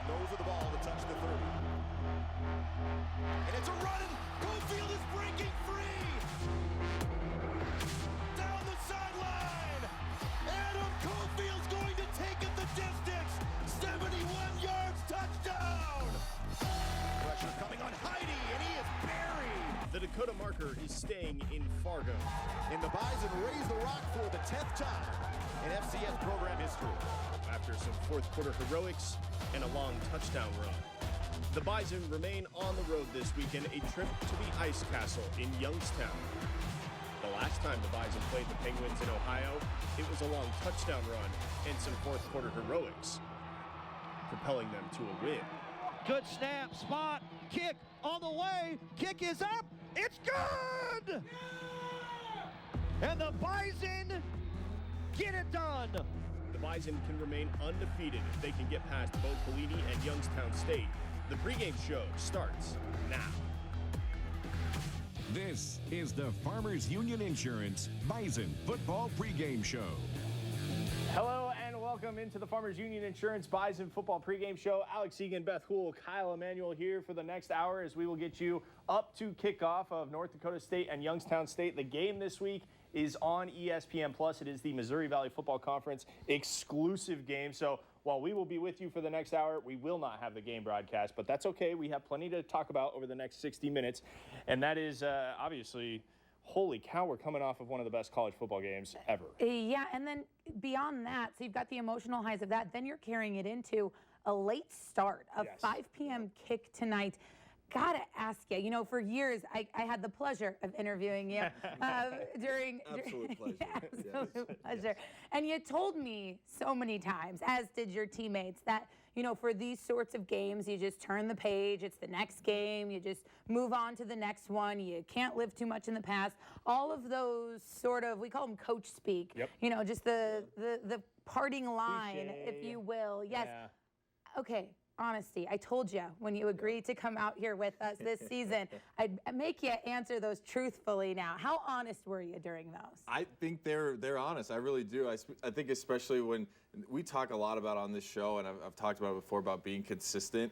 nose of the ball to touch the 30. And it's a run, and Cofield is breaking free! Down the sideline! Adam Cofield's going to take it the distance! 71 yards, touchdown! Pressure coming on Heidi, and he is buried! The Dakota marker is staying in Fargo. And the Bison raise the rock for the 10th time in FCS program history. After some fourth quarter heroics and a long touchdown run. The Bison remain on the road this weekend, a trip to the Ice Castle in Youngstown. The last time the Bison played the Penguins in Ohio, it was a long touchdown run and some fourth quarter heroics, propelling them to a win. Good snap, spot, kick on the way, kick is up, it's good! And the Bison get it done! The Bison can remain undefeated if they can get past both Pelini and Youngstown State. The pregame show starts now. This is the Farmers Union Insurance Bison Football Pregame Show. Hello and welcome into the Farmers Union Insurance Bison Football Pregame Show. Alex Egan, Beth Hool, Kyle Emanuel here for the next hour as we will get you up to kickoff of North Dakota State and Youngstown State. The game this week is on ESPN+. It is the Missouri Valley Football Conference exclusive game. So while we will be with you for the next hour, we will not have the game broadcast, but that's okay. We have plenty to talk about over the next 60 minutes, and that is obviously, holy cow, we're coming off of one of the best college football games ever. Yeah, and then beyond that, so you've got the emotional highs of that, then you're carrying it into a late start, a 5 p.m. kick tonight. Gotta ask you, you know, for years, I had the pleasure of interviewing you during... Absolute pleasure. Absolute pleasure. And you told me so many times, as did your teammates, that, you know, for these sorts of games, you just turn the page, it's the next game, you just move on to the next one, you can't live too much in the past. All of those sort of, we call them coach speak, you know, just the parting line, Cliche. if you will. Yes. Yeah. Okay. Honesty. I told you when you agreed to come out here with us this season, I'd make you answer those truthfully now. How honest were you during those? I think they're honest. I really do. I think especially when we talk a lot about on this show, and I've talked about it before, about being consistent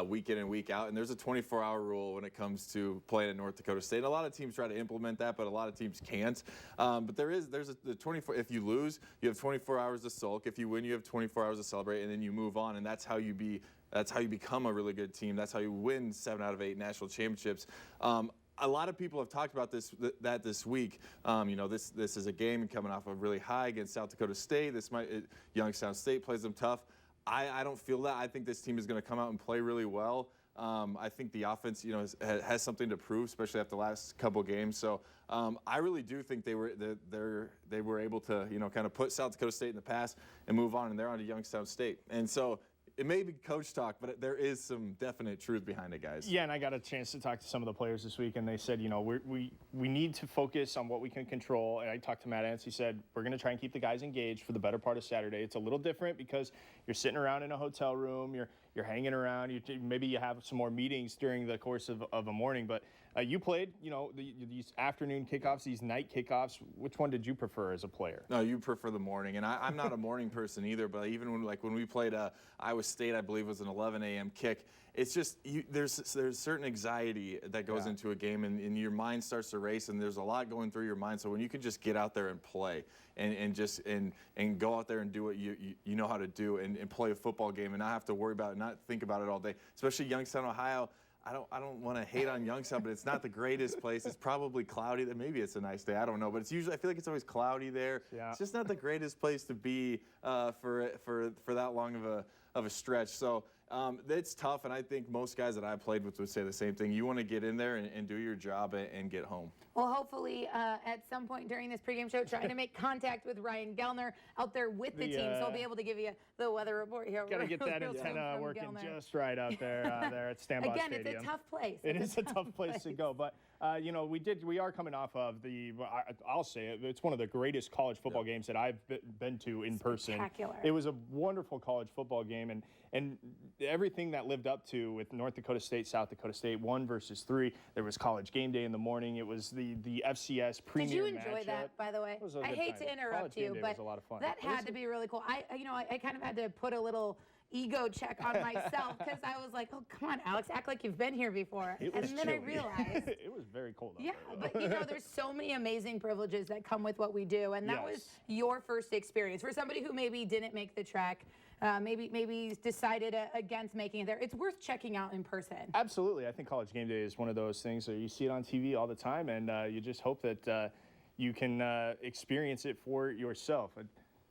week in and week out. And there's a 24-hour rule when it comes to playing at North Dakota State. And a lot of teams try to implement that, but a lot of teams can't. But there's the 24. If you lose, you have 24 hours to sulk. If you win, you have 24 hours to celebrate, and then you move on. And that's how you become a really good team. That's how you win 7 out of 8 national championships. A lot of people have talked about this week. You know, this is a game coming off a really high against South Dakota State. Youngstown State plays them tough. I don't feel that. I think this team is going to come out and play really well. I think the offense, you know, has something to prove, especially after the last couple games. So I really do think they were able to, you know, kind of put South Dakota State in the past and move on, and they're on to Youngstown State. And so it may be coach talk, but there is some definite truth behind it, guys. Yeah, and I got a chance to talk to some of the players this week, and they said, you know, we need to focus on what we can control. And I talked to Matt Ants. He said, we're going to try and keep the guys engaged for the better part of Saturday. It's a little different because you're sitting around in a hotel room, you're hanging around, maybe you have some more meetings during the course of a morning, but you played, you know, these afternoon kickoffs, these night kickoffs. Which one did you prefer as a player? No, you prefer the morning, and I'm not a morning person either. But even when we played Iowa State, I believe it was an 11 a.m. kick. It's just there's certain anxiety that goes into a game, and your mind starts to race, and there's a lot going through your mind. So when you can just get out there and play, and go out there and do what you know how to do, and play a football game, and not have to worry about it, not think about it all day. Especially Youngstown, Ohio. I don't want to hate on Youngstown, but it's not the greatest place. It's probably cloudy. Maybe it's a nice day. I don't know, but it's usually, I feel like it's always cloudy there. Yeah. It's just not the greatest place to be for that long of a stretch. So it's tough, and I think most guys that I played with would say the same thing. You want to get in there and do your job and get home. Well, hopefully at some point during this pregame show, trying to make contact with Ryan Gellner out there with the team, so he'll be able to give you the weather report here. Got to get that antenna working just right out there at Stanbaugh Again, Stadium. it's a tough place. It is a tough place to go, but you know, we are coming off of I'll say it, it's one of the greatest college football games that I've been to in person. Spectacular. It was a wonderful college football game, and everything that lived up to with North Dakota State, South Dakota State, 1 versus 3. There was college game day in the morning. It was the FCS premier matchup. Did you enjoy that, by the way? It was a I good hate time. to interrupt College game you, day but was a lot of fun. that had to be really cool. I kind of had to put a little ego check on myself because I was like, oh, come on, Alex, act like you've been here before. It was and then chilly. I realized. It was very cold out Yeah, there. but you know, there's so many amazing privileges that come with what we do, and that was your first experience. For somebody who maybe didn't make the trek, maybe decided against making it there, it's worth checking out in person. Absolutely. I think College Game Day is one of those things that you see it on TV all the time, and you just hope that you can experience it for yourself. I'm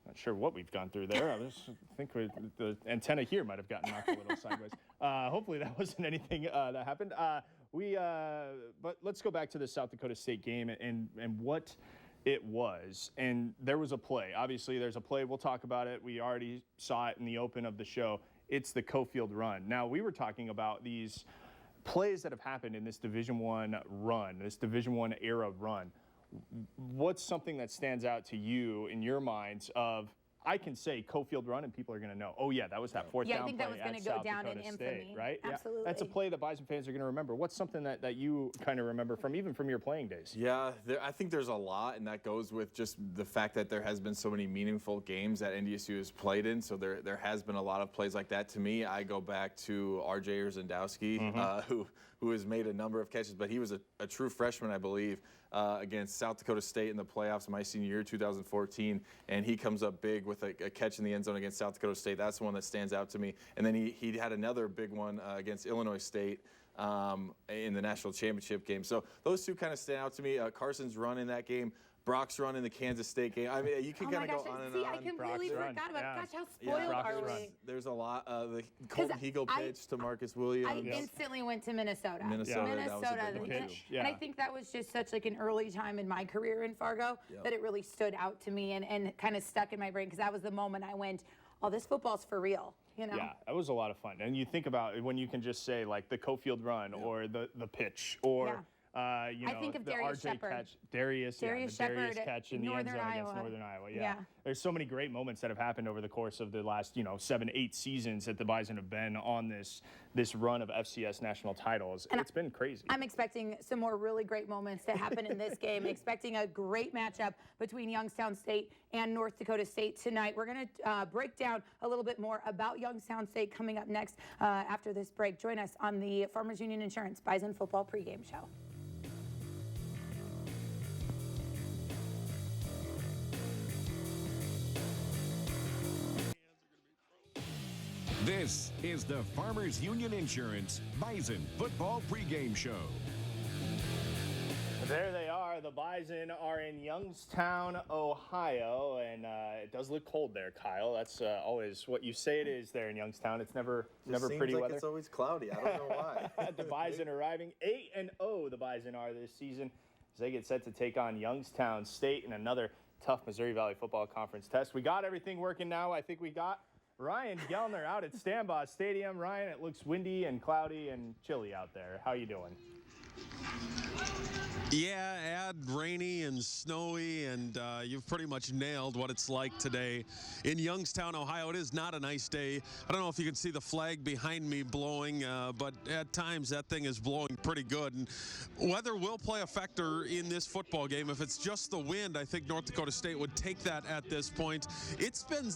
not sure what we've gone through there. I think the antenna here might have gotten knocked a little sideways. Hopefully that wasn't anything that happened. But let's go back to the South Dakota State game and what it was. And there was a play. Obviously, there's a play. We'll talk about it. We already saw it in the open of the show. It's the Cofield run. Now, we were talking about these plays that have happened in this Division I run, this Division I era run. What's something that stands out to you in your minds of, I can say Cofield run and people are going to know, oh yeah, that was that fourth down play. I think that was going to go down in infamy. Right? Absolutely. Yeah. That's a play that Bison fans are going to remember. What's something that you kind of remember from even from your playing days? Yeah, I think there's a lot, and that goes with just the fact that there has been so many meaningful games that NDSU has played in. So there has been a lot of plays like that. To me, I go back to R.J. Urzendowski, who has made a number of catches, but he was a true freshman, I believe, against South Dakota State in the playoffs my senior year, 2014, and he comes up big with a catch in the end zone against South Dakota State. That's the one that stands out to me. And then he had another big one against Illinois State in the national championship game. So those two kind of stand out to me. Carson's run in that game, Brock's run in the Kansas State game. I mean, you can kind of go on and on. I completely forgot about Gosh, how spoiled are we? There's a lot. The Colton Hegel pitch to Marcus Williams. I instantly went to Minnesota. Minnesota. That was a big one too. And I think that was just such like an early time in my career in Fargo that it really stood out to me and kind of stuck in my brain because that was the moment I went, oh, this football's for real. You know? Yeah, that was a lot of fun. And you think about when you can just say like the Cofield run or the pitch or I think of the Darius RJ catch, Darius Shepard catch in the end zone against Northern Iowa. Yeah. There's so many great moments that have happened over the course of the last 7-8 seasons that the Bison have been on this run of FCS national titles. And it's been crazy. I'm expecting some more really great moments to happen in this game. Expecting a great matchup between Youngstown State and North Dakota State tonight. We're going to break down a little bit more about Youngstown State coming up next after this break. Join us on the Farmers Union Insurance Bison Football Pregame Show. This is the Farmers Union Insurance Bison Football Pregame Show. There they are. The Bison are in Youngstown, Ohio, and it does look cold there, Kyle. That's always what you say it is there in Youngstown. It's never pretty like weather. It's always cloudy. I don't know why. The Bison arriving 8-0. The Bison are this season as they get set to take on Youngstown State in another tough Missouri Valley Football Conference test. We got everything working now. I think we got Ryan Gellner out at Stanbaugh Stadium. Ryan, it looks windy and cloudy and chilly out there. How you doing? Yeah, add rainy and snowy, and you've pretty much nailed what it's like today in Youngstown, Ohio. It is not a nice day. I don't know if you can see the flag behind me blowing, but at times that thing is blowing pretty good. And weather will play a factor in this football game. If it's just the wind, I think North Dakota State would take that at this point. It's been,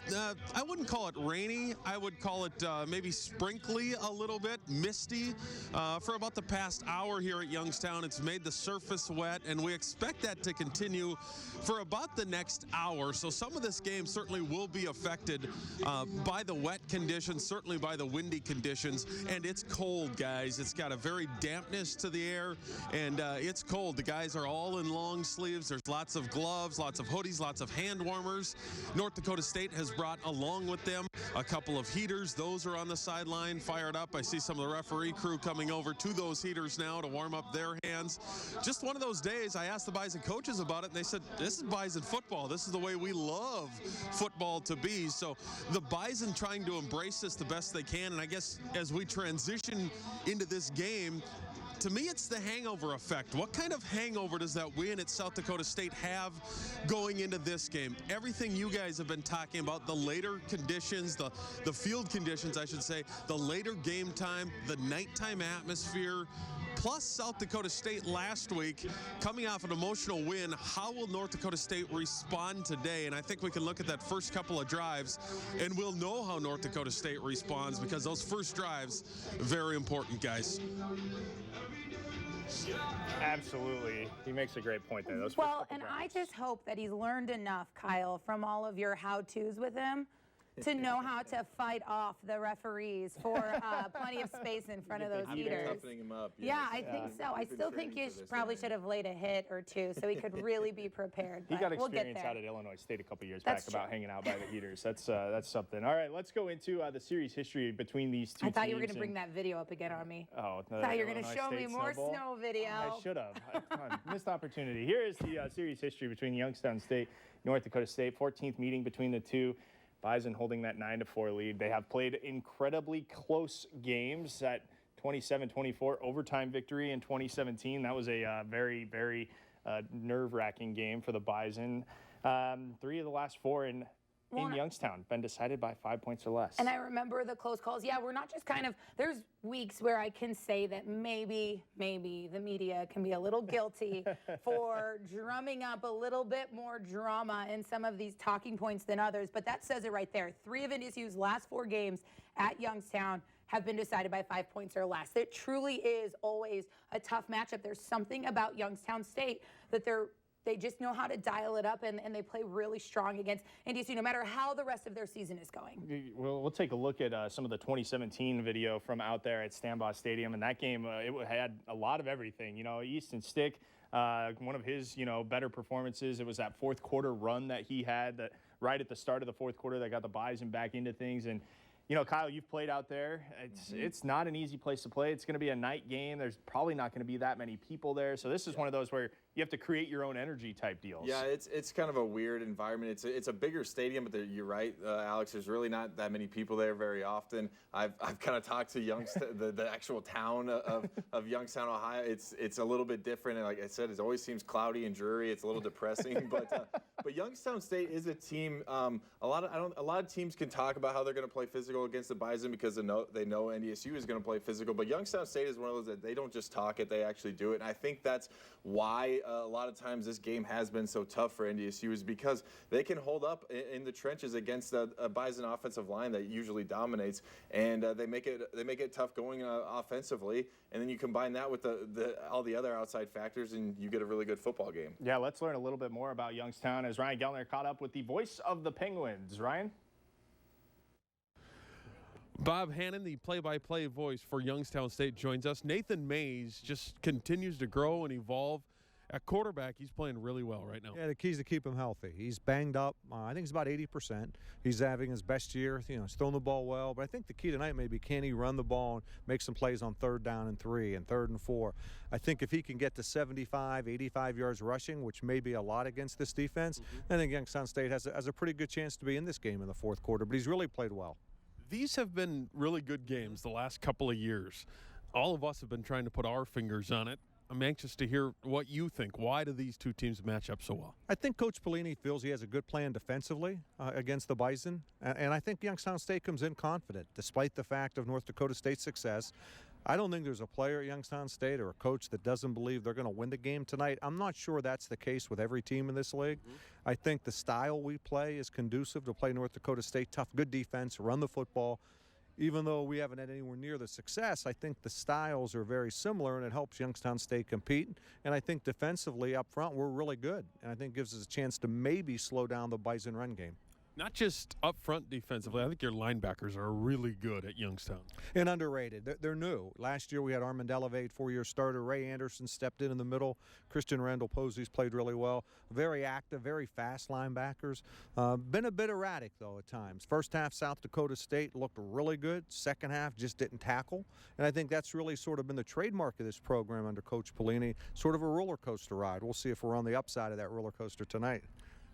I wouldn't call it rainy. I would call it maybe sprinkly a little bit, misty for about the past hour here at Youngstown. It's made the surface wet, and we expect that to continue for about the next hour. So some of this game certainly will be affected by the wet conditions, certainly by the windy conditions, and it's cold, guys. It's got a very dampness to the air, and it's cold. The guys are all in long sleeves. There's lots of gloves, lots of hoodies, lots of hand warmers. North Dakota State has brought along with them a couple of heaters. Those are on the sideline, fired up. I see some of the referee crew coming over to those heaters now to warm up their hands. Just one of those days. I asked the Bison coaches about it, and they said, this is Bison football. This is the way we love football to be. So the Bison trying to embrace this the best they can, and I guess as we transition into this game, to me, it's the hangover effect. What kind of hangover does that win at South Dakota State have going into this game? Everything you guys have been talking about, the later conditions, the field conditions, I should say, the later game time, the nighttime atmosphere. plus South Dakota State last week, coming off an emotional win. How will North Dakota State respond today? And I think we can look at that first couple of drives, and we'll know how North Dakota State responds, because those first drives, very important, guys. Absolutely. He makes a great point there. Well, and I just hope that he's learned enough, Kyle, from all of your how-tos with him to know how to fight off the referees for plenty of space in front of those heaters. Toughening him up. Yeah, I think so. I still think you probably should have laid a hit or two so he could really be prepared. He got we'll get experience there. out at Illinois State a couple years That's back about true. hanging out by the heaters. That's something. All right, let's go into the series history between these two teams. I thought you were going to bring that video up again on me. Oh, I thought you were going to show me more snow video. I should have. Missed opportunity. Here is the series history between Youngstown State, North Dakota State. 14th meeting between the two. Bison holding that 9-4 lead. They have played incredibly close games. That 27-24 overtime victory in 2017. That was a very, very nerve-wracking game for the Bison. 3 of the last 4 in Youngstown been decided by 5 points or less. And I remember the close calls. Yeah, we're not just there's weeks where I can say that maybe the media can be a little guilty for drumming up a little bit more drama in some of these talking points than others. But that says it right there. 3 of NDSU's last 4 games at Youngstown have been decided by 5 points or less. It truly is always a tough matchup. There's something about Youngstown State that they just know how to dial it up, and they play really strong against NDSU, no matter how the rest of their season is going. We'll take a look at some of the 2017 video from out there at Stambaugh Stadium, and that game, it had a lot of everything. You know, Easton Stick, one of his, better performances. It was that fourth quarter run that he had that right at the start of the fourth quarter that got the Bison back into things. And Kyle, you've played out there. It's not an easy place to play. It's going to be a night game. There's probably not going to be that many people there. So this is one of those where you have to create your own energy type deals. Yeah, it's kind of a weird environment. It's a bigger stadium, but you're right, Alex. There's really not that many people there very often. I've kind of talked to the actual town of Youngstown, Ohio. It's a little bit different, and like I said, it always seems cloudy and dreary. It's a little depressing, but Youngstown State is a team. A lot of teams can talk about how they're going to play physical against the Bison because they know NDSU is going to play physical. But Youngstown State is one of those that they don't just talk it; they actually do it. And I think that's why a lot of times this game has been so tough for NDSU, is because they can hold up in the trenches against a Bison offensive line that usually dominates, and they make it tough going offensively. And then you combine that with all the other outside factors, and you get a really good football game. Yeah, let's learn a little bit more about Youngstown as Ryan Gellner caught up with the voice of the Penguins. Ryan? Bob Hannon, the play-by-play voice for Youngstown State, joins us. Nathan Mays just continues to grow and evolve. At quarterback, he's playing really well right now. Yeah, the key is to keep him healthy. He's banged up. I think he's about 80%. He's having his best year. He's throwing the ball well. But I think the key tonight may be, can he run the ball and make some plays on 3rd down and 3 and 3rd and 4. I think if he can get to 75, 85 yards rushing, which may be a lot against this defense, I think Youngstown State has a pretty good chance to be in this game in the 4th quarter. But he's really played well. These have been really good games the last couple of years. All of us have been trying to put our fingers on it. I'm anxious to hear what you think. Why do these two teams match up so well? I think Coach Pelini feels he has a good plan defensively against the Bison, and I think Youngstown State comes in confident, despite the fact of North Dakota State's success. I don't think there's a player at Youngstown State or a coach that doesn't believe they're going to win the game tonight. I'm not sure that's the case with every team in this league. I think the style we play is conducive to play North Dakota State tough, good defense, run the football. Even though we haven't had anywhere near the success, I think the styles are very similar, and it helps Youngstown State compete. And I think defensively up front, we're really good. And I think gives us a chance to maybe slow down the Bison run game. Not just up front defensively. I think your linebackers are really good at Youngstown. And underrated. They're new. Last year we had Armand Elevate, 4-year starter. Ray Anderson stepped in the middle. Christian Randall Posey's played really well. Very active, very fast linebackers. Been a bit erratic, though, at times. First half, South Dakota State looked really good. Second half, just didn't tackle. And I think that's really sort of been the trademark of this program under Coach Pelini. Sort of a roller coaster ride. We'll see if we're on the upside of that roller coaster tonight.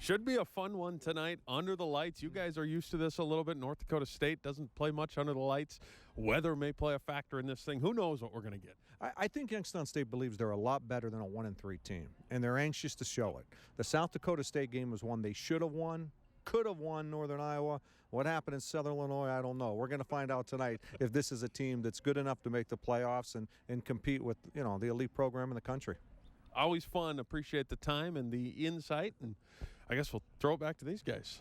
Should be a fun one tonight under the lights. You guys are used to this a little bit. North Dakota State doesn't play much under the lights. Weather may play a factor in this thing. Who knows what we're going to get? I think Youngstown State believes they're a lot better than a 1-3 team, and they're anxious to show it. The South Dakota State game was one they should have won, could have won Northern Iowa. What happened in Southern Illinois, I don't know. We're going to find out tonight if this is a team that's good enough to make the playoffs and compete with, you know, the elite program in the country. Always fun. Appreciate the time and the insight. And I guess we'll throw it back to these guys.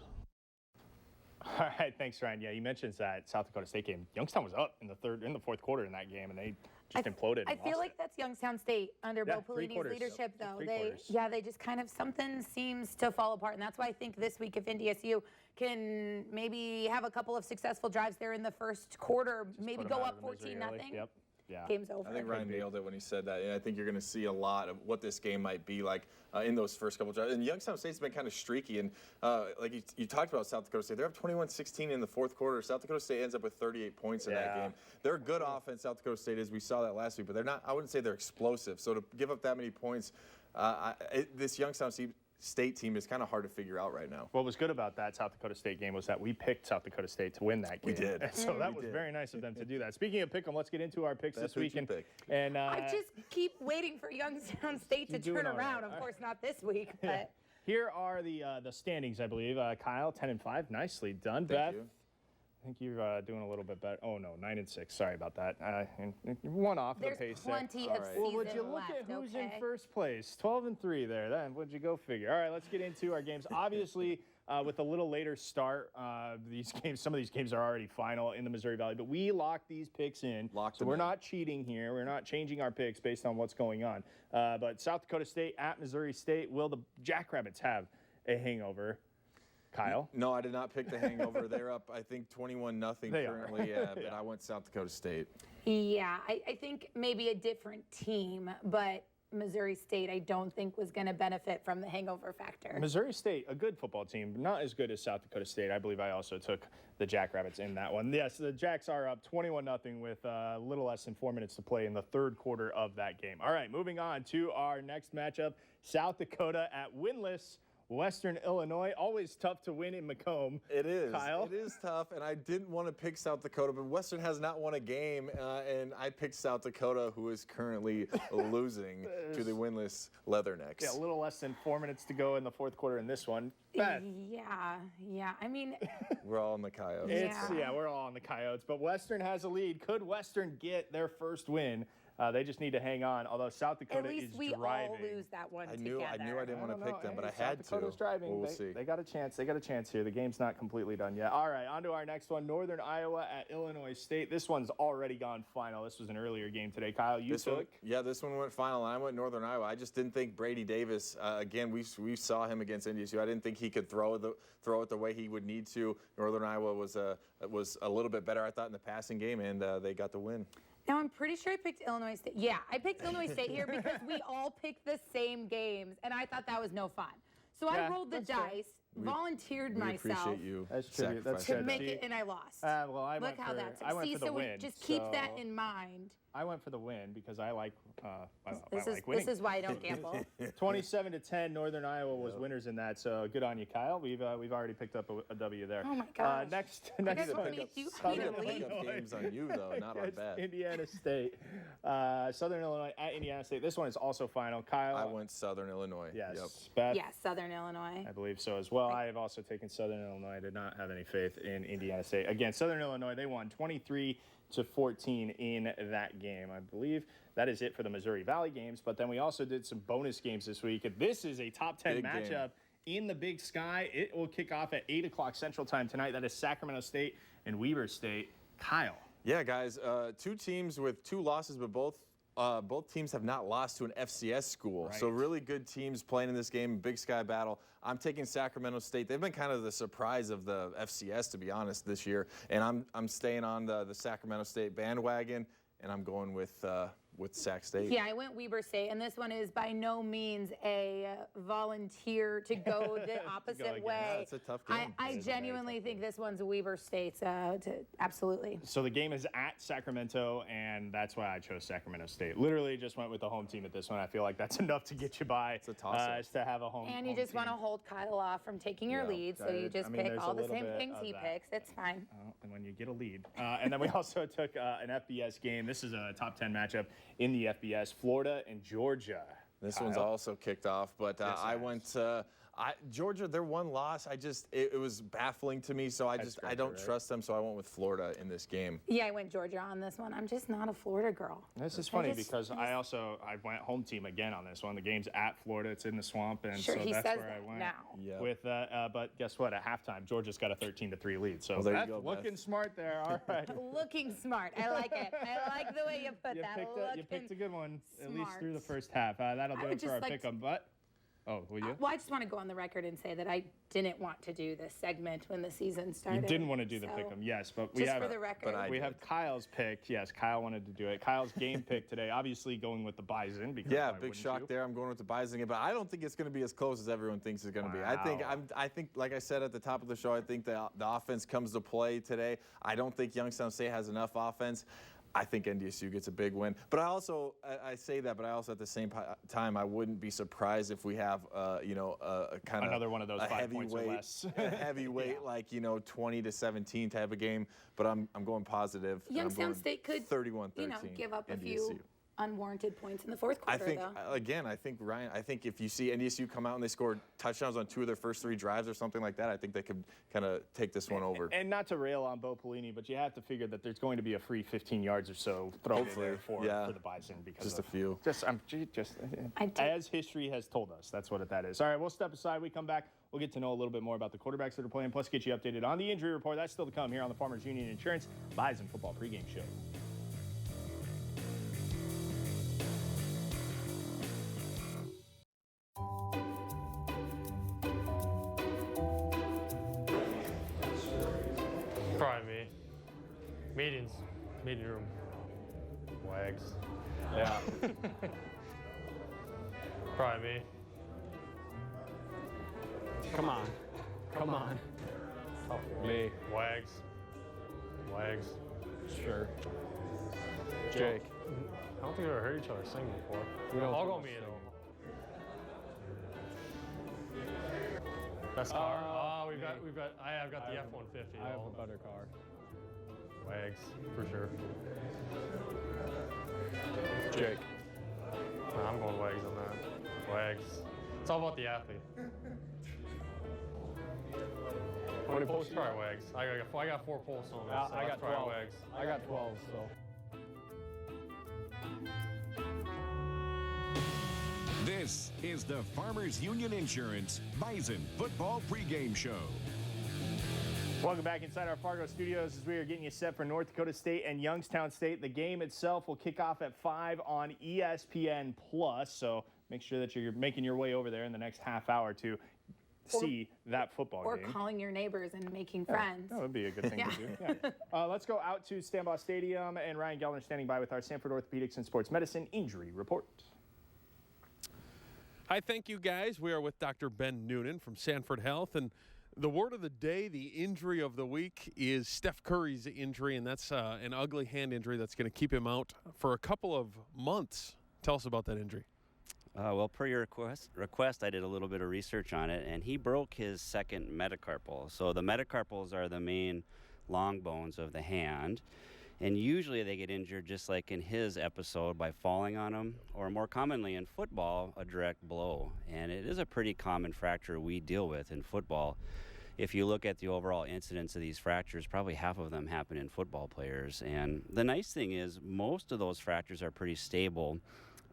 All right, thanks, Ryan. Yeah, you mentioned that South Dakota State game. Youngstown was up in the fourth quarter in that game, and they just imploded. I feel like that's Youngstown State under Bo Pelini's leadership, though. They just kind of something seems to fall apart, and that's why I think this week if NDSU can maybe have a couple of successful drives there in the first quarter, maybe go up 14-0. Yep. Yeah. Game's over. I think Ryan nailed it when he said that, and I think you're going to see a lot of what this game might be like in those first couple drives. And Youngstown State's been kind of streaky, and like you talked about South Dakota State, they're up 21-16 in the fourth quarter. South Dakota State ends up with 38 points in that game. They're a good offense, South Dakota State is. We saw that last week, but they're not. I wouldn't say they're explosive. So to give up that many points, this Youngstown State team is kind of hard to figure out right now. What was good about that South Dakota State game was that we picked South Dakota State to win that game. We did. And so that was very nice of them to do that. Speaking of pick'em, let's get into our picks this week. And I just keep waiting for Youngstown State to turn around. Of course, not this week, but here are the standings, I believe. Kyle, 10-5, nicely done. Beth, I think you're doing a little bit better. Oh no, 9-6. Sorry about that. One off the pace there. There's plenty of season Well, would you look at who's in first place? 12-3 there. Then would you go figure? All right, let's get into our games. Obviously, with a little later start, some of these games are already final in the Missouri Valley, but we locked these picks in. So we're not cheating here. We're not changing our picks based on what's going on. But South Dakota State at Missouri State. Will the Jackrabbits have a hangover? Kyle? No, I did not pick the hangover. They're up, I think, 21-0 currently. But I went South Dakota State. Yeah, I think maybe a different team, but Missouri State I don't think was going to benefit from the hangover factor. Missouri State, a good football team, but not as good as South Dakota State. I believe I also took the Jackrabbits in that one. Yes, the Jacks are up 21-0 with a little less than 4 minutes to play in the third quarter of that game. All right, moving on to our next matchup, South Dakota at winless Western Illinois. Always tough to win in Macomb. It is. Kyle? It is tough, and I didn't want to pick South Dakota, but Western has not won a game, and I picked South Dakota, who is currently losing to the winless Leathernecks. Yeah, a little less than 4 minutes to go in the fourth quarter in this one. Beth. Yeah. I mean, we're all in the Coyotes. We're all on the Coyotes, but Western has a lead. Could Western get their first win? They just need to hang on, although South Dakota is driving. At least we all lose that one together. I knew I didn't want to pick them, but I had to. South Dakota's driving. We'll see. They got a chance. They got a chance here. The game's not completely done yet. All right, on to our next one. Northern Iowa at Illinois State. This one's already gone final. This was an earlier game today. Kyle, you took? This one went final, and I went Northern Iowa. I just didn't think Brady Davis, again, we saw him against NDSU. I didn't think he could throw it the way he would need to. Northern Iowa was a little bit better, I thought, in the passing game, and they got the win. Now, I'm pretty sure I picked Illinois State. Yeah, I picked Illinois State here because we all picked the same games, and I thought that was no fun. So I rolled the dice, volunteered myself appreciate you. That's true. That's to make it, and I lost. Well, I Look how that's. I went for the win. Just keep that in mind. I went for the win because I like winning. This is why I don't gamble. 27-10, Northern Iowa was winners in that. So good on you, Kyle. We've already picked up a W there. Oh my gosh. Next games on you though, not on Beth. Indiana State, Southern Illinois at Indiana State. This one is also final. Kyle. I went Southern Illinois. Yes. Yep. Beth, yes, Southern Illinois. I believe so as well. I have also taken Southern Illinois. I did not have any faith in Indiana State. Again, Southern Illinois, they won 23-14 in that game. I believe that is it for the Missouri Valley games, but then we also did some bonus games this week. This is a top 10 matchup in the Big Sky. It will kick off at 8 o'clock Central Time tonight. That is Sacramento State and Weber State. Kyle. Yeah, guys, two teams with 2 losses, but both teams have not lost to an FCS school. Right. So really good teams playing in this game, Big Sky battle. I'm taking Sacramento State. They've been kind of the surprise of the FCS, to be honest, this year. And I'm staying on the Sacramento State bandwagon, and I'm going with Sac State. Yeah, I went Weber State, and this one is by no means a volunteer to go the opposite way. Yeah, it's a tough game. I genuinely think this one's Weber State's absolutely. So the game is at Sacramento, and that's why I chose Sacramento State. Literally just went with the home team at this one. I feel like that's enough to get you by. It's a toss-up. To have a home And you just want to hold Kyle off from taking your lead, so you just pick all the same things he picks. It's fine. And when you get a lead. And then we also took an FBS game. This is a top 10 matchup in the FBS, Florida and Georgia. This one's also kicked off, but I Georgia, their one loss, it was baffling to me, so I don't trust them, so I went with Florida in this game. Yeah, I went Georgia on this one. I'm just not a Florida girl. This is funny because I went home team again on this one. The game's at Florida. It's in the swamp, and sure, so he that's says where that I went now. with but guess what? At halftime, Georgia's got a 13-3 lead. So there you Beth, go, Beth. looking smart there. All right. Looking smart. I like it. I like the way you put that. You picked a good one, at least smart. through the first half. That'll do it for our pick-em. But will you? Well, I just want to go on the record and say that I didn't want to do this segment when the season started. You didn't want to do the pick-em, yes, but we just have for the record. we have Kyle's pick. Yes, Kyle wanted to do it. Kyle's game pick today, obviously going with the Bison. Because yeah, why big wouldn't shock you? there. I'm going with the Bison, but I don't think it's going to be as close as everyone thinks it's going to be. I think, like I said at the top of the show, I think the offense comes to play today. I don't think Youngstown State has enough offense. I think NDSU gets a big win. But I say that, but I also at the same time, I wouldn't be surprised if we have, kind of another one of those 5 points or less. a heavyweight, 20-17 type of game. But I'm going positive. Youngstown State could 31-13. Give up a NDSU. few unwarranted points in the fourth quarter, Ryan, I think if you see NDSU come out and they score touchdowns on 2 of their first 3 drives or something like that, I think they could kind of take this one over. And not to rail on Bo Pelini, but you have to figure that there's going to be a free 15 yards or so thrown in there for the Bison because just a few. As history has told us, that's what that is. All right, we'll step aside. We come back. We'll get to know a little bit more about the quarterbacks that are playing, plus get you updated on the injury report. That's still to come here on the Farmers Union Insurance Bison Football Pregame Show. Probably me. Meeting room. Wags. Yeah. Probably me. Come on. Oh, Me. Wags. Sure. Jake. I don't think we've ever heard each other sing before. We don't I'll do go much me singing. though. Best car. I've got the F-150. I have a better car. Wags, for sure. Jake. Nah, I'm going Wags on that. Wags. It's all about the athlete. How many posts? Try Wags. I got 4 posts on this. So I got let's try 12. Wags. I got 12, so. This is the Farmers Union Insurance Bison Football Pregame Show. Welcome back inside our Fargo studios as we are getting you set for North Dakota State and Youngstown State. The game itself will kick off at 5 on ESPN+, so make sure that you're making your way over there in the next half hour to see that football game. Or calling your neighbors and making friends. That would be a good thing to do. Yeah. Let's go out to Stanbaugh Stadium, and Ryan Gellner standing by with our Sanford Orthopedics and Sports Medicine injury report. Hi, thank you guys. We are with Dr. Ben Noonan from Sanford Health, and the word of the day, the injury of the week, is Steph Curry's injury, and that's an ugly hand injury that's going to keep him out for a couple of months. Tell us about that injury. Well, per your request, I did a little bit of research on it, and he broke his second metacarpal. So the metacarpals are the main long bones of the hand, and usually they get injured just like in his episode by falling on them, or more commonly in football, a direct blow. And it is a pretty common fracture we deal with in football. If you look at the overall incidence of these fractures, probably half of them happen in football players. And the nice thing is most of those fractures are pretty stable,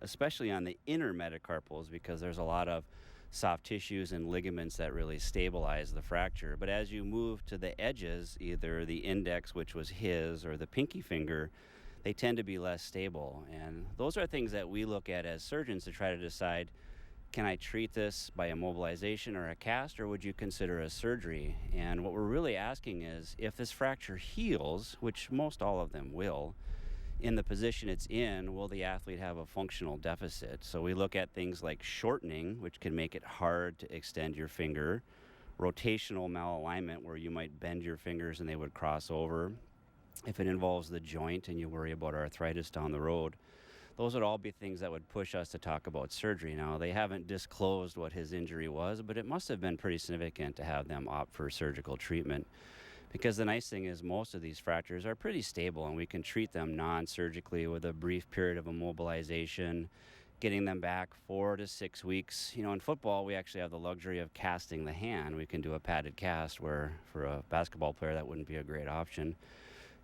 especially on the inner metacarpals, because there's a lot of soft tissues and ligaments that really stabilize the fracture. But as you move to the edges, either the index, which was his, or the pinky finger, they tend to be less stable. And those are things that we look at as surgeons to try to decide, can I treat this by immobilization or a cast, or would you consider a surgery? And what we're really asking is, if this fracture heals, which most all of them will, in the position it's in, will the athlete have a functional deficit? So we look at things like shortening, which can make it hard to extend your finger, rotational malalignment, where you might bend your fingers and they would cross over. If it involves the joint and you worry about arthritis down the road, those would all be things that would push us to talk about surgery. Now, they haven't disclosed what his injury was, but it must have been pretty significant to have them opt for surgical treatment. Because the nice thing is most of these fractures are pretty stable, and we can treat them non-surgically with a brief period of immobilization getting them back 4 to 6 weeks. You know, in football, we actually have the luxury of casting the hand. We can do a padded cast, where for a basketball player, that wouldn't be a great option.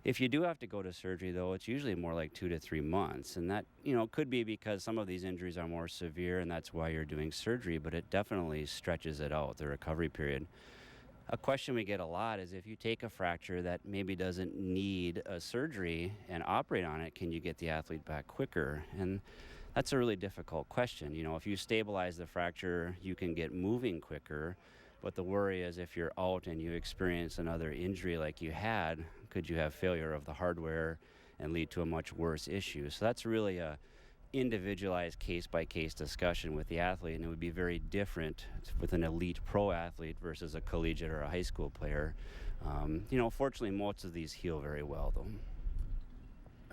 If you do have to go to surgery, though, it's usually more like 2 to 3 months. And that, you know, could be because some of these injuries are more severe, and that's why you're doing surgery, but it definitely stretches it out, the recovery period. A question we get a lot is, if you take a fracture that maybe doesn't need a surgery and operate on it, can you get the athlete back quicker? And that's a really difficult question. You know, if you stabilize the fracture, you can get moving quicker. But the worry is, if you're out and you experience another injury like you had, could you have failure of the hardware and lead to a much worse issue? So that's really a individualized case-by-case discussion with the athlete, and it would be very different with an elite pro athlete versus a collegiate or a high school player. You know, fortunately, most of these heal very well, though.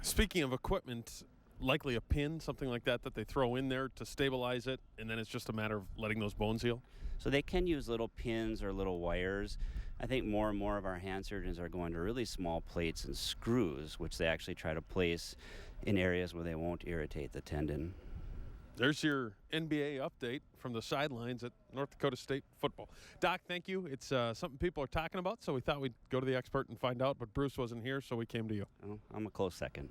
Speaking of equipment, likely a pin, something like that they throw in there to stabilize it, and then it's just a matter of letting those bones heal? So they can use little pins or little wires. I think more and more of our hand surgeons are going to really small plates and screws, which they actually try to place in areas where they won't irritate the tendon. There's your NBA update from the sidelines at North Dakota State football. Doc, thank you. It's something people are talking about, so we thought we'd go to the expert and find out, but Bruce wasn't here, so we came to you. Oh, I'm a close second.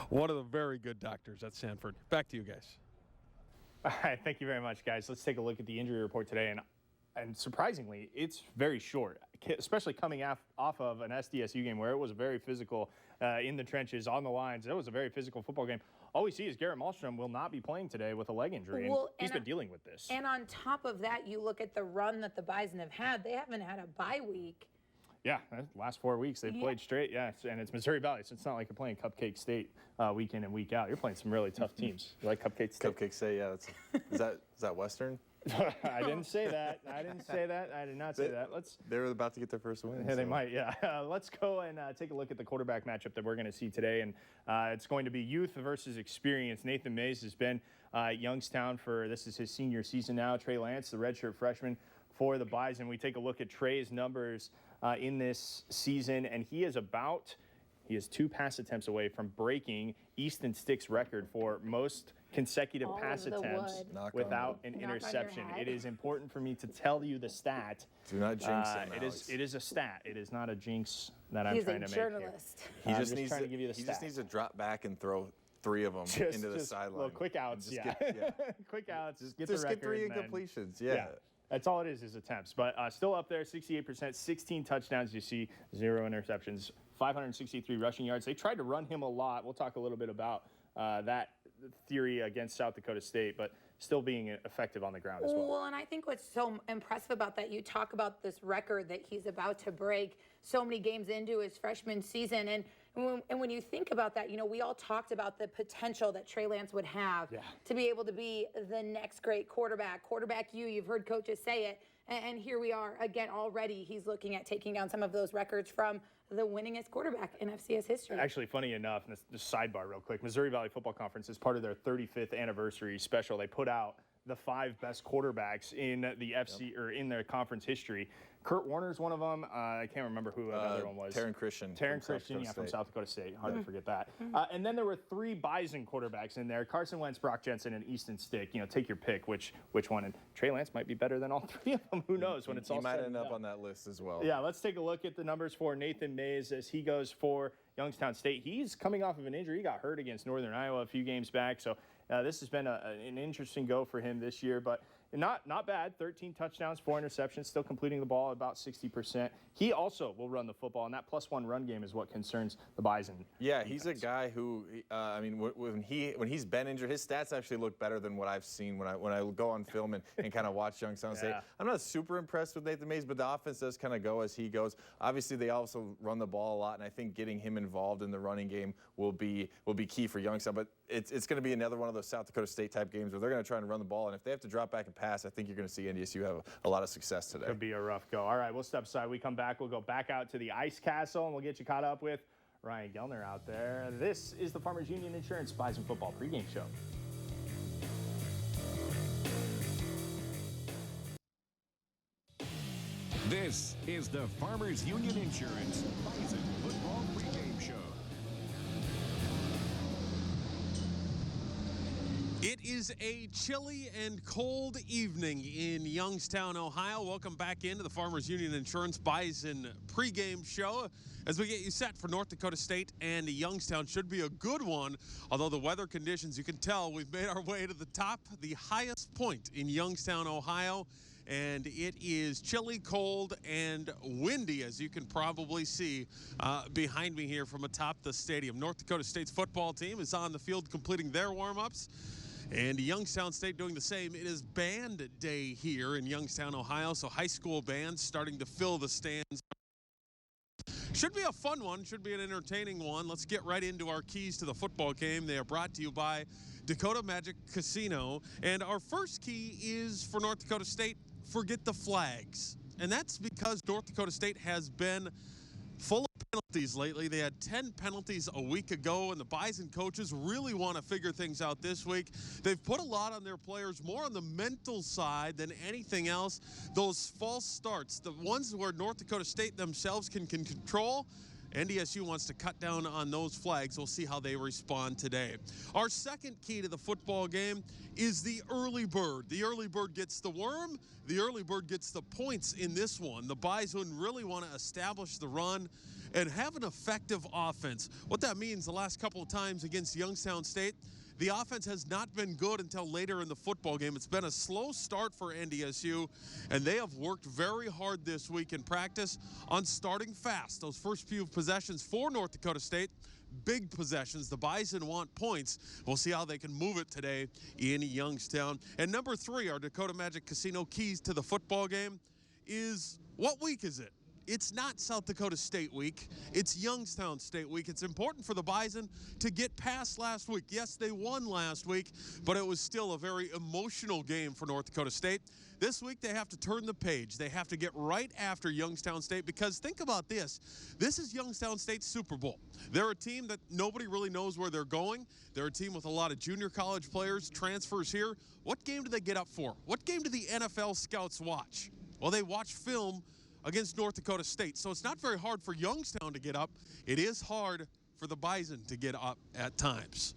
One of the very good doctors at Sanford. Back to you guys. All right, thank you very much, guys. Let's take a look at the injury report today, and surprisingly, it's very short, especially coming off of an SDSU game where it was very physical in the trenches, on the lines. It was a very physical football game. All we see is Garrett Malmstrom will not be playing today with a leg injury, and he's been dealing with this. And on top of that, you look at the run that the Bison have had. They haven't had a bye week. Yeah, last 4 weeks they've played straight. Yeah, and it's Missouri Valley, so it's not like you're playing Cupcake State week in and week out. You're playing some really tough teams. You like Cupcake State? Cupcake State, yeah. Is that Western? I didn't say that. I didn't say that. I did not say that. They were about to get their first win. Yeah, they might. Yeah. Let's go and take a look at the quarterback matchup that we're going to see today, and it's going to be youth versus experience. Nathan Mays has been at Youngstown this is his senior season now. Trey Lance, the redshirt freshman for the Bison. We take a look at Trey's numbers in this season, and he is 2 pass attempts away from breaking Easton Stick's record for most consecutive pass attempts without an interception. It is important for me to tell you the stat. Do not jinx him, It is a stat. It is not a jinx that I'm trying to make here. He just needs to give you the stat. He just needs to drop back and throw 3 of them into the sideline. Little quick outs, quick outs. Just get 3 incompletions. Yeah. That's all it is attempts. But still up there, 68%, 16 touchdowns. You see 0 interceptions, 563 rushing yards. They tried to run him a lot. We'll talk a little bit about that theory against South Dakota State, but still being effective on the ground as well. Well, and I think what's so impressive about that, you talk about this record that he's about to break so many games into his freshman season. And when you think about that, you know, we all talked about the potential that Trey Lance would have to be able to be the next great quarterback. You've heard coaches say it. And here we are again already. He's looking at taking down some of those records from the winningest quarterback in FCS history. Actually, funny enough, and this sidebar real quick, Missouri Valley Football Conference, is part of their 35th anniversary special. They put out the 5 best quarterbacks in the or in their conference history. Kurt Warner's one of them. I can't remember who another one was. Taryn Christian. From South Dakota State. Hard to forget that. And then there were 3 Bison quarterbacks in there: Carson Wentz, Brock Jensen, and Easton Stick. You know, take your pick which one. And Trey Lance might be better than all 3 of them. Who knows when it's all said and done. He might end up on that list as well. Yeah, let's take a look at the numbers for Nathan Mays as he goes for Youngstown State. He's coming off of an injury. He got hurt against Northern Iowa a few games back, so this has been an interesting go for him this year, but not bad. 13 touchdowns, 4 interceptions, still completing the ball at about 60%. He also will run the football, and that +1 run game is what concerns the Bison. Yeah, he's a guy who, when he's been injured, his stats actually look better than what I've seen when I go on film and kind of watch Youngstown State. I'm not super impressed with Nathan Mays, but the offense does kind of go as he goes. Obviously, they also run the ball a lot, and I think getting him involved in the running game will be key for Youngstown. But it's going to be another one of those South Dakota State type games where they're going to try and run the ball, and if they have to drop back and pass, I think you're going to see NDSU have a lot of success today. Could be a rough go. All right, we'll step aside. We come back. We'll go back out to the Ice Castle, and we'll get you caught up with Ryan Gellner out there. This is the Farmers Union Insurance Bison Football pregame show. This is the Farmers Union Insurance Bison Football pregame show. It is a chilly and cold evening in Youngstown, Ohio. Welcome back into the Farmers Union Insurance Bison pregame show as we get you set for North Dakota State and Youngstown. Should be a good one, although the weather conditions, you can tell we've made our way to the top, the highest point in Youngstown, Ohio. And it is chilly, cold, and windy, as you can probably see behind me here from atop the stadium. North Dakota State's football team is on the field completing their warm-ups. And Youngstown State doing the same. It is band day here in Youngstown, Ohio, so high school bands starting to fill the stands. Should be a fun one, should be an entertaining one. Let's get right into our keys to the football game. They are brought to you by Dakota Magic Casino. And our first key is for North Dakota State, forget the flags. And that's because North Dakota State has been full of penalties lately. They had 10 penalties a week ago, and the Bison coaches really want to figure things out this week. They've put a lot on their players, more on the mental side than anything else. Those false starts, the ones where North Dakota State themselves can control, NDSU wants to cut down on those flags. We'll see how they respond today. Our second key to the football game is the early bird. The early bird gets the worm. The early bird gets the points in this one. The Bison really want to establish the run and have an effective offense. What that means the last couple of times against Youngstown State, the offense has not been good until later in the football game. It's been a slow start for NDSU, and they have worked very hard this week in practice on starting fast. Those first few possessions for North Dakota State, big possessions. The Bison want points. We'll see how they can move it today in Youngstown. And number 3, our Dakota Magic Casino keys to the football game is, what week is it? It's not South Dakota State week. It's Youngstown State week. It's important for the Bison to get past last week. Yes, they won last week, but it was still a very emotional game for North Dakota State. This week, they have to turn the page. They have to get right after Youngstown State, because think about this. This is Youngstown State's Super Bowl. They're a team that nobody really knows where they're going. They're a team with a lot of junior college players, transfers here. What game do they get up for? What game do the NFL scouts watch? Well, they watch film against North Dakota State. So it's not very hard for Youngstown to get up. It is hard for the Bison to get up at times.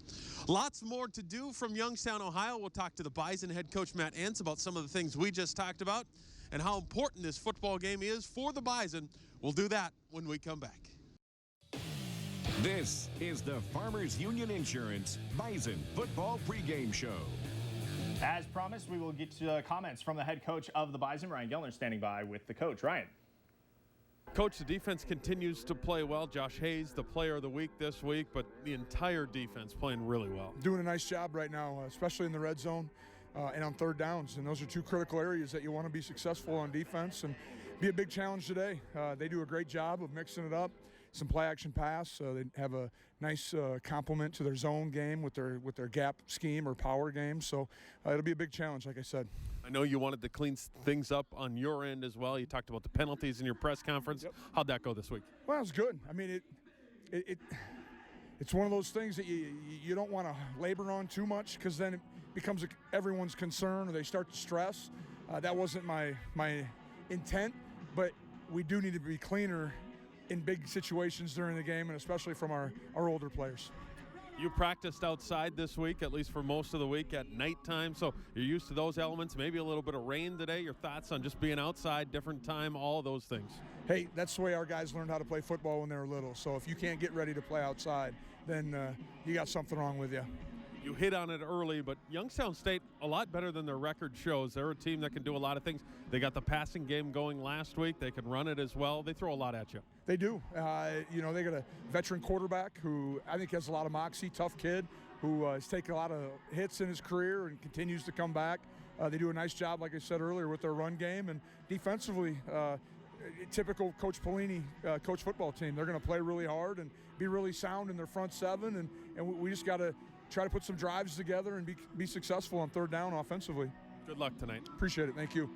Lots more to do from Youngstown, Ohio. We'll talk to the Bison head coach Matt Entz about some of the things we just talked about and how important this football game is for the Bison. We'll do that when we come back. This is the Farmers Union Insurance Bison Football Pregame Show. As promised, we will get to comments from the head coach of the Bison, Ryan Gellner, standing by with the coach. Ryan. Coach, the defense continues to play well. Josh Hayes, the player of the week this week, but the entire defense playing really well. Doing a nice job right now, especially in the red zone and on third downs. And those are two critical areas that you want to be successful on defense and be a big challenge today. They do a great job of mixing it up. Some play action pass. They have a nice complement to their zone game with their gap scheme or power game. So it'll be a big challenge, like I said. I know you wanted to clean things up on your end as well. You talked about the penalties in your press conference. Yep. How'd that go this week? Well, it was good. I mean, it's one of those things that you don't want to labor on too much, because then it becomes everyone's concern, or they start to stress. That wasn't my intent, but we do need to be cleaner in big situations during the game, and especially from our older players. You practiced outside this week, at least for most of the week, at nighttime, so you're used to those elements. Maybe a little bit of rain today. Your thoughts on just being outside, different time, all of those things? Hey, that's the way our guys learned how to play football when they were little. So if you can't get ready to play outside, then you got something wrong with you. You hit on it early, but Youngstown State, a lot better than their record shows. They're a team that can do a lot of things. They got the passing game going last week. They can run it as well. They throw a lot at you. They do. They got a veteran quarterback who I think has a lot of moxie, tough kid, who has taken a lot of hits in his career and continues to come back. They do a nice job, like I said earlier, with their run game. And defensively, typical Coach Pelini coach football team. They're going to play really hard and be really sound in their front seven. And we just got to try to put some drives together and be successful on third down offensively. Good luck tonight. Appreciate it. Thank you.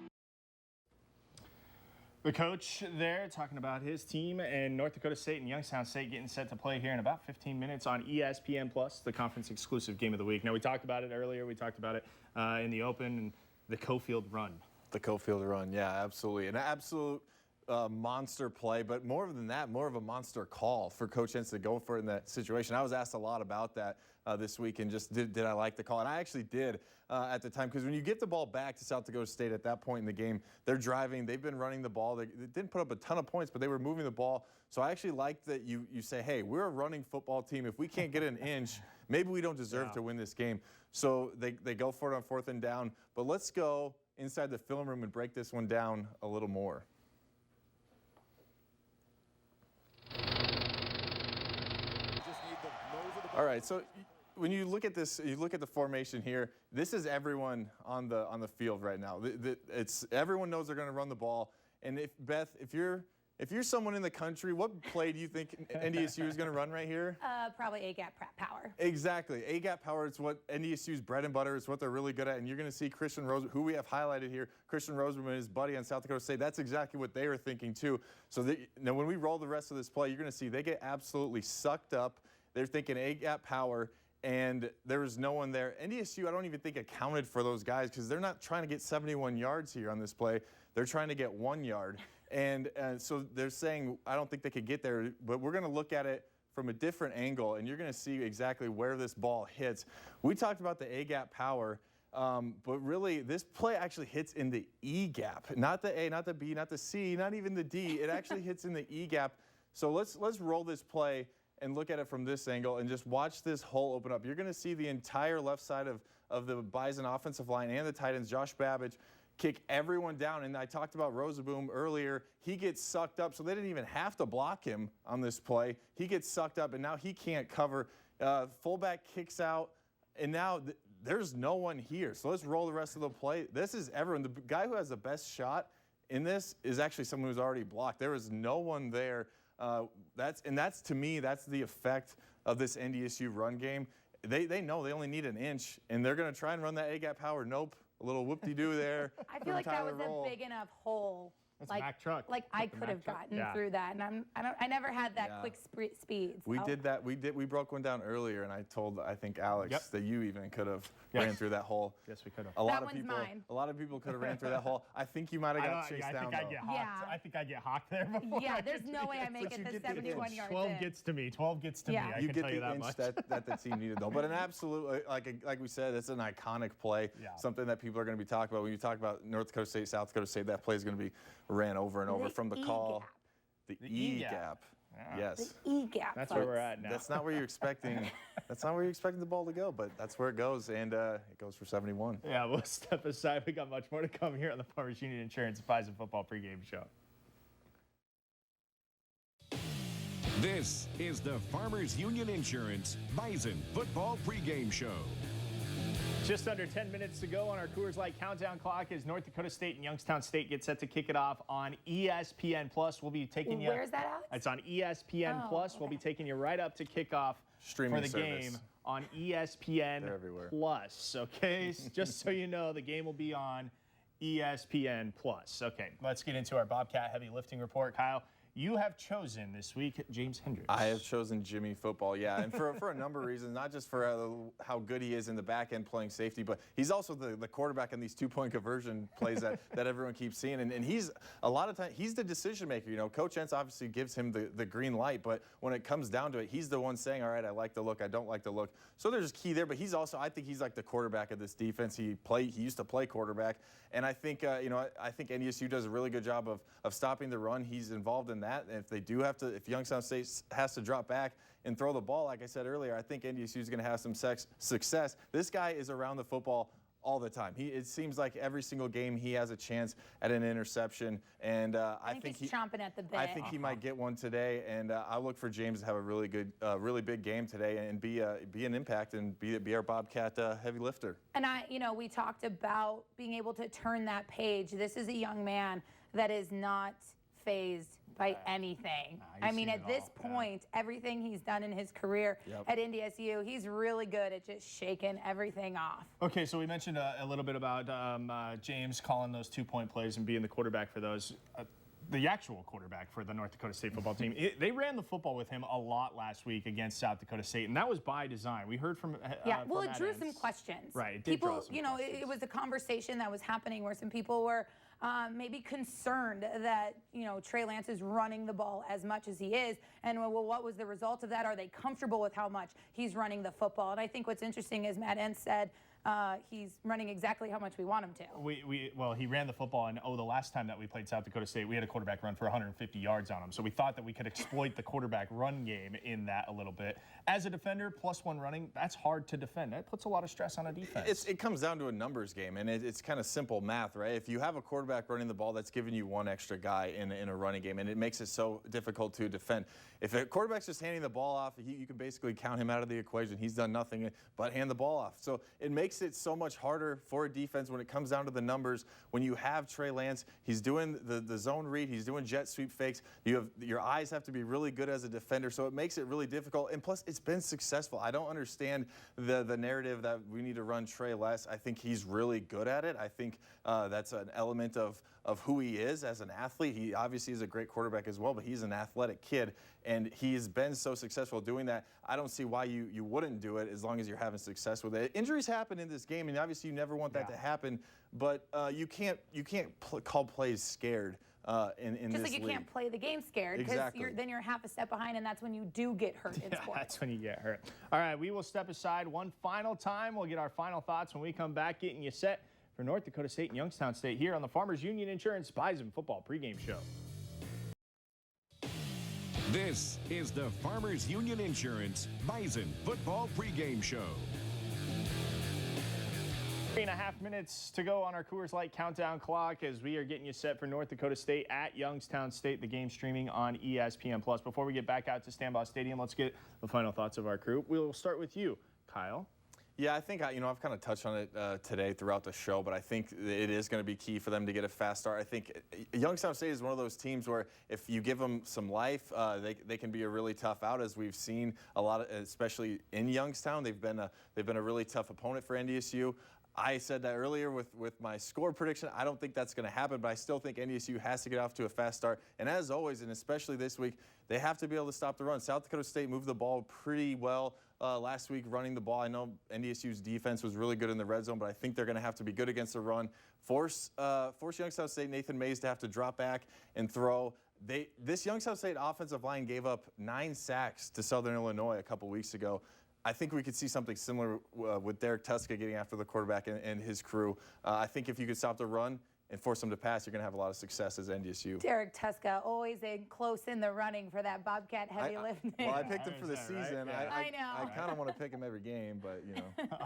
The coach there talking about his team and North Dakota State and Youngstown State getting set to play here in about 15 minutes on ESPN Plus, the conference exclusive game of the week. Now, we talked about it earlier. We talked about it in the open, and the Cofield run. The Cofield run, yeah, absolutely. An absolute monster play, but more than that, more of a monster call for Coach Hentz to go for it in that situation. I was asked a lot about that this week, and just did I like the call? And I actually did at the time, because when you get the ball back to South Dakota State at that point in the game, they're driving, they've been running the ball. They didn't put up a ton of points, but they were moving the ball. So I actually liked that you say, hey, we're a running football team. If we can't get an inch, maybe we don't deserve to win this game. So they go for it on 4th and down. But let's go inside the film room and break this one down a little more. All right, so when you look at this, you look at the formation here. This is everyone on the field right now. It's everyone knows they're going to run the ball. And Beth, if you're someone in the country, what play do you think NDSU is going to run right here? Probably A-gap power. Exactly. A-gap power, it's what NDSU's bread and butter. It's what they're really good at. And you're going to see Christian Roseman, who we have highlighted here, Christian Roseman and his buddy on South Dakota State. That's exactly what they were thinking too. So now when we roll the rest of this play, you're going to see they get absolutely sucked up. They're thinking A-gap power, and there was no one there. NDSU, I don't even think accounted for those guys, because they're not trying to get 71 yards here on this play. They're trying to get 1 yard. And so they're saying, I don't think they could get there, but we're going to look at it from a different angle, and you're going to see exactly where this ball hits. We talked about the A-gap power, but really this play actually hits in the E-gap, not the A, not the B, not the C, not even the D. It actually hits in the E-gap. So let's roll this play and look at it from this angle and just watch this hole open up. You're going to see the entire left side of the Bison offensive line and the tight ends, Josh Babbage, kick everyone down. And I talked about Rosaboom earlier. He gets sucked up, so they didn't even have to block him on this play. He gets sucked up, and now he can't cover. Fullback kicks out, and now there's no one here. So let's roll the rest of the play. This is everyone. The guy who has the best shot in this is actually someone who's already blocked. There is no one there. That's to me, that's the effect of this NDSU run game. They know they only need an inch, and they're going to try and run that A-gap power. Nope, a little whoop-de-doo there. I feel like that was a big enough hole. That's Mack truck. Like I could have gotten through that, and I never had that quick speed. So. We did that. We broke one down earlier, and I told I think Alex that you even could have ran through that hole. Yes, we could have. A lot of people could have ran through that hole. I think you might have got chased down. I think I'd get hawked there before. Yeah, there's no way I make it the 71 yards. 12 gets to me. 12 gets to me. I you can get tell the you that inch much. that the team needed though. But an absolute, like we said, it's an iconic play. Yeah. Something that people are going to be talking about when you talk about North Dakota State, South Dakota State. That play is going to be ran over and over from the call. The E-gap. Yes. The E-gap. That's where we're at now. That's not where you're expecting. That's not where you're expecting the ball to go, but that's where it goes, and it goes for 71. Yeah, we'll step aside. We got much more to come here on the Farmers Union Insurance Bison Football Pregame Show. This is the Farmers Union Insurance Bison Football Pregame Show. Just under 10 minutes to go on our Coors Light countdown clock as North Dakota State and Youngstown State get set to kick it off on ESPN Plus. We'll be taking you. Where's that, Alex? It's on ESPN Plus. Okay. We'll be taking you right up to kickoff Streaming for the service. Game on ESPN Plus. Okay, just so you know, the game will be on ESPN Plus. Okay, let's get into our Bobcat heavy lifting report, Kyle. You have chosen this week James Hendricks. I have chosen Jimmy Football, yeah, and for a number of reasons, not just for how good he is in the back end playing safety, but he's also the quarterback in these two-point conversion plays that everyone keeps seeing, and he's a lot of times he's the decision maker. You know, Coach Hentz obviously gives him the green light, but when it comes down to it, he's the one saying, all right, I like the look, I don't like the look. So there's key there, but he's also, I think he's like the quarterback of this defense. He used to play quarterback, and I think I think NDSU does a really good job of stopping the run. He's involved in that. And if they do have to, if Youngstown State has to drop back and throw the ball, like I said earlier, I think NDSU is going to have some success. This guy is around the football all the time. It seems like every single game he has a chance at an interception, and I think he's chomping at the bit. I think he might get one today, and I look for James to have a really good, really big game today and be an impact and be our Bobcat heavy lifter. And we talked about being able to turn that page. This is a young man that is not phased by anything. I mean, at this point, everything he's done in his career at NDSU, he's really good at just shaking everything off. Okay, so we mentioned a little bit about James calling those two-point plays and being the quarterback for those. The actual quarterback for the North Dakota State football team. They ran the football with him a lot last week against South Dakota State, and that was by design. We heard from it drew some questions. Right, it did draw some questions. It was a conversation that was happening where some people were maybe concerned that, Trey Lance is running the ball as much as he is. And well, what was the result of that? Are they comfortable with how much he's running the football? And I think what's interesting is Matt Entz said, he's running exactly how much we want him to. Well, he ran the football, and the last time that we played South Dakota State, we had a quarterback run for 150 yards on him. So we thought that we could exploit the quarterback run game in that a little bit. As a defender, +1 running, that's hard to defend. That puts a lot of stress on a defense. It comes down to a numbers game, and it's kind of simple math, right? If you have a quarterback running the ball, that's giving you one extra guy in a running game, and it makes it so difficult to defend. If a quarterback's just handing the ball off, you can basically count him out of the equation. He's done nothing but hand the ball off. So it makes it so much harder for a defense when it comes down to the numbers. When you have Trey Lance, he's doing the zone read, he's doing jet sweep fakes. Your eyes have to be really good as a defender, so it makes it really difficult. And plus, it's been successful. I don't understand the narrative that we need to run Trey less. I think he's really good at it. I think that's an element of who he is as an athlete. He obviously is a great quarterback as well, but he's an athletic kid, and he's been so successful doing that. I don't see why you wouldn't do it as long as you're having success with it. Injuries happen in this game, and obviously you never want that to happen, but you can't call plays scared in Just this like you league. can't play the game scared, because Exactly. then you're half a step behind, and that's when you do get hurt in sports. That's when you get hurt. All right, we will step aside one final time. We'll get our final thoughts when we come back, getting you set for North Dakota State and Youngstown State here on the Farmers Union Insurance Bison Football pregame show. This is the Farmers Union Insurance Bison Football pregame show. 3.5 minutes to go on our Coors Light countdown clock as we are getting you set for North Dakota State at Youngstown State. The game streaming on ESPN+. Before we get back out to Stambaugh Stadium, let's get the final thoughts of our crew. We'll start with you, Kyle. Yeah, I think, I've kind of touched on it today throughout the show, but I think it is going to be key for them to get a fast start. I think Youngstown State is one of those teams where if you give them some life, they can be a really tough out, as we've seen a lot, especially in Youngstown. They've been a really tough opponent for NDSU. I said that earlier with my score prediction. I don't think that's going to happen, but I still think NDSU has to get off to a fast start. And as always, and especially this week, they have to be able to stop the run. South Dakota State moved the ball pretty well last week running the ball. I know NDSU's defense was really good in the red zone, but I think they're going to have to be good against the run. Force Youngstown State, Nathan Mays, to have to drop back and throw. This Youngstown State offensive line gave up 9 sacks to Southern Illinois a couple weeks ago. I think we could see something similar with Derek Tuska getting after the quarterback and his crew. I think if you could stop the run and force them to pass, you're going to have a lot of success as NDSU. Derek Tuska, always close in the running for that Bobcat heavy lifting. Well, I picked him for the season. Right? Yeah. I know. I kind of want to pick him every game, but,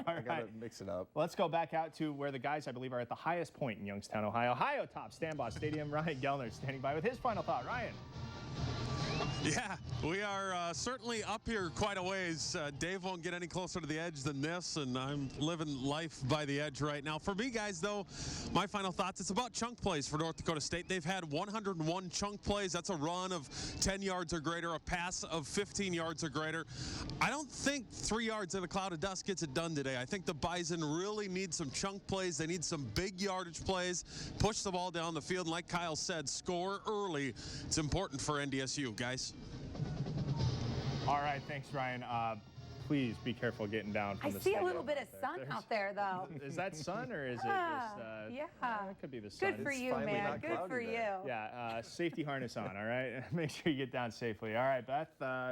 I got to mix it up. Let's go back out to where the guys, I believe, are at the highest point in Youngstown, Ohio. Ohio top, Stambaugh Stadium. Ryan Gellner standing by with his final thought. Ryan. Yeah, we are certainly up here quite a ways. Dave won't get any closer to the edge than this, and I'm living life by the edge right now. For me, guys, though, my final thoughts, it's about chunk plays for North Dakota State. They've had 101 chunk plays. That's a run of 10 yards or greater, a pass of 15 yards or greater. I don't think 3 yards in a cloud of dust gets it done today. I think the Bison really need some chunk plays. They need some big yardage plays, push the ball down the field, and like Kyle said, score early. It's important for NDSU, guys. All right, thanks, Ryan. Please be careful getting down from the I see a stadium little bit of sun out there, though. Is that sun or is it just... yeah. It could be the sun. Good for you, man. Good for you. Yeah, safety harness on, all right? Make sure you get down safely. All right, Beth,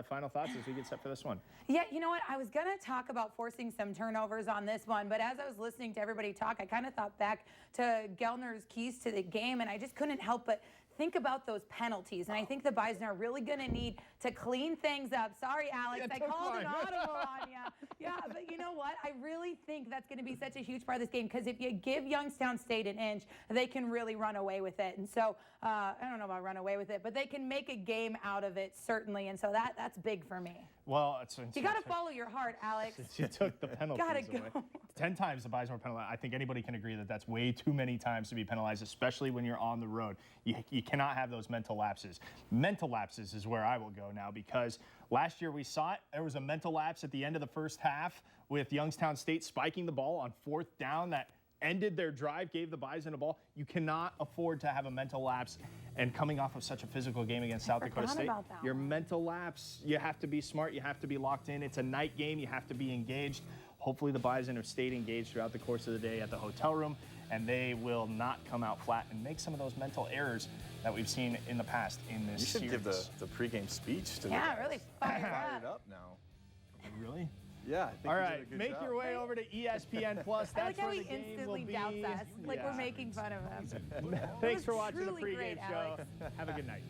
final thoughts as we get set for this one. Yeah, you know what? I was going to talk about forcing some turnovers on this one, but as I was listening to everybody talk, I kind of thought back to Gellner's keys to the game, and I just couldn't help but think about those penalties. And I think the Bison are really going to need to clean things up. Sorry, Alex, I called an audible on you. Yeah, but you know what? I really think that's going to be such a huge part of this game, because if you give Youngstown State an inch, they can really run away with it. And so, I don't know about run away with it, but they can make a game out of it, certainly. And so that's big for me. Well, you got to follow your heart, Alex. You took the penalties Gotta go. away. 10 times the Bison were penalized. I think anybody can agree that that's way too many times to be penalized, especially when you're on the road. You cannot have those mental lapses. Mental lapses is where I will go now, because last year we saw it. There was a mental lapse at the end of the first half with Youngstown State spiking the ball on 4th down that ended their drive, gave the Bison a ball. You cannot afford to have a mental lapse. And coming off of such a physical game against South Dakota State, your mental lapse, you have to be smart, you have to be locked in. It's a night game, you have to be engaged. hopefully the Bison have stayed engaged throughout the course of the day at the hotel room, and they will not come out flat and make some of those mental errors that we've seen in the past in this You should series. give the pregame speech to Yeah, the really guys. fired up. Up now. Really? Yeah, I think All you right, did a good make job. your way over to ESPN Plus. I like That's how where he the game instantly will be. doubts us, like Yeah. we're making fun of him. Thanks for was watching the truly pregame great, show. Alex. Have a good night.